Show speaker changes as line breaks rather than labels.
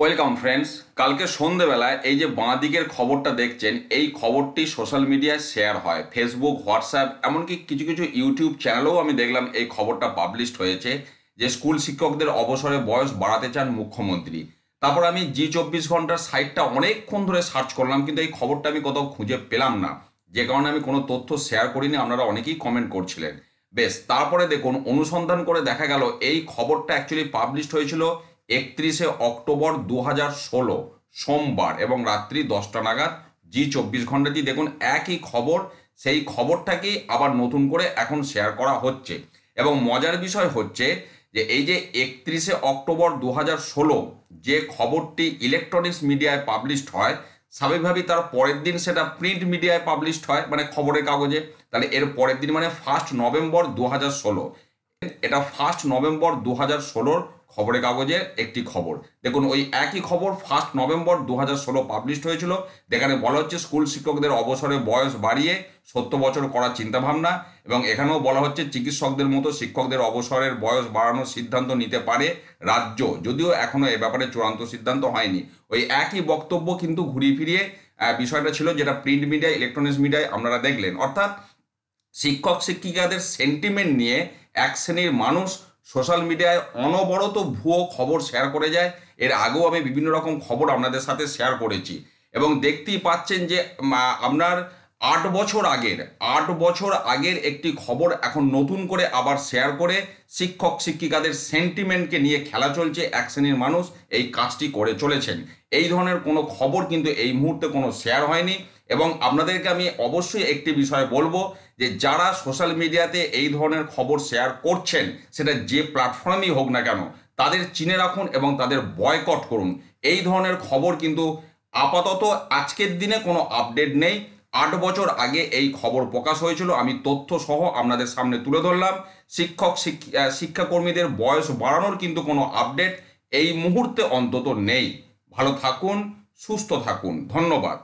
Welcome friends. কালকে সন্ধেবেলায় এই যে বাঁ দিকের খবরটা দেখছেন, এই খবরটি সোশ্যাল মিডিয়ায় শেয়ার হয়, ফেসবুক, হোয়াটসঅ্যাপ, এমনকি কিছু কিছু ইউটিউব চ্যানেলেও আমি দেখলাম এই খবরটা পাবলিশড হয়েছে যে স্কুল শিক্ষকদের অবসরে বয়স বাড়াতে চান মুখ্যমন্ত্রী। তারপর আমি জি24 ঘন্টার সাইটটা অনেকক্ষণ ধরে সার্চ করলাম, কিন্তু এই খবরটা আমি কোথাও খুঁজে পেলাম না, যে কারণে আমি কোনো তথ্য শেয়ার করিনি। আপনারা অনেকেই কমেন্ট করছিলেন। বেশ, তারপরে দেখুন, অনুসন্ধান করে দেখা গেল এই খবরটা অ্যাকচুয়ালি পাবলিশড হয়েছিল 31শে অক্টোবর 2016 সোমবার, এবং রাত্রি 10টা নাগাদ জি24 ঘন্টাতেই দেখুন একই খবর, সেই খবরটাকেই আবার নতুন করে এখন শেয়ার করা হচ্ছে। এবং মজার বিষয় হচ্ছে যে এই যে 31শে অক্টোবর 2016 যে খবরটি ইলেকট্রনিক্স মিডিয়ায় পাবলিশড হয়, স্বাভাবিকভাবেই তার পরের দিন সেটা প্রিন্ট মিডিয়ায় পাবলিশড হয়, মানে খবরের কাগজে। তাহলে এর পরের দিন মানে 1 নভেম্বর 2016, এটা 1 নভেম্বর 2016 খবরের কাগজের একটি খবর। দেখুন, ওই একই খবর 1 নভেম্বর 2016 পাবলিশড হয়েছিল, যেখানে বলা হচ্ছে স্কুল শিক্ষকদের অবসরে বয়স বাড়িয়ে 70 বছর করার চিন্তাভাবনা। এবং এখানেও বলা হচ্ছে চিকিৎসকদের মতো শিক্ষকদের অবসরের বয়স বাড়ানোর সিদ্ধান্ত নিতে পারে রাজ্য, যদিও এখনও এ ব্যাপারে চূড়ান্ত সিদ্ধান্ত হয়নি। ওই একই বক্তব্য কিন্তু ঘুরিয়ে ফিরিয়ে বিষয়টা ছিল, যেটা প্রিন্ট মিডিয়ায়, ইলেকট্রনিক্স মিডিয়ায় আপনারা দেখলেন। অর্থাৎ শিক্ষক শিক্ষিকাদের সেন্টিমেন্ট নিয়ে এক শ্রেণীর মানুষ সোশ্যাল মিডিয়ায় অনবরত ভুয়ো খবর শেয়ার করে যায়। এর আগেও আমি বিভিন্ন রকম খবর আপনাদের সাথে শেয়ার করেছি, এবং দেখতেই পাচ্ছেন যে আপনার 8 বছর আগের একটি খবর এখন নতুন করে আবার শেয়ার করে শিক্ষক শিক্ষিকাদের সেন্টিমেন্টকে নিয়ে খেলা চলছে। এক শ্রেণীর মানুষ এই কাজটি করে চলেছেন। এই ধরনের কোনো খবর কিন্তু এই মুহূর্তে কোনো শেয়ার হয়নি। এবং আপনাদেরকে আমি অবশ্যই একটি বিষয় বলবো, যে যারা সোশ্যাল মিডিয়াতে এই ধরনের খবর শেয়ার করছেন, সেটা যে প্ল্যাটফর্মই হোক না কেন, তাদের চিনে রাখুন এবং তাদের বয়কট করুন। এই ধরনের খবর কিন্তু আপাতত আজকের দিনে কোনো আপডেট নেই। 8 বছর আগে এই খবর প্রকাশ হয়েছিল, আমি তথ্য সহ আপনাদের সামনে তুলে ধরলাম। শিক্ষাকর্মীদের বয়স বাড়ানোর কিন্তু কোনো আপডেট এই মুহূর্তে অন্তত নেই। ভালো থাকুন, সুস্থ থাকুন, ধন্যবাদ।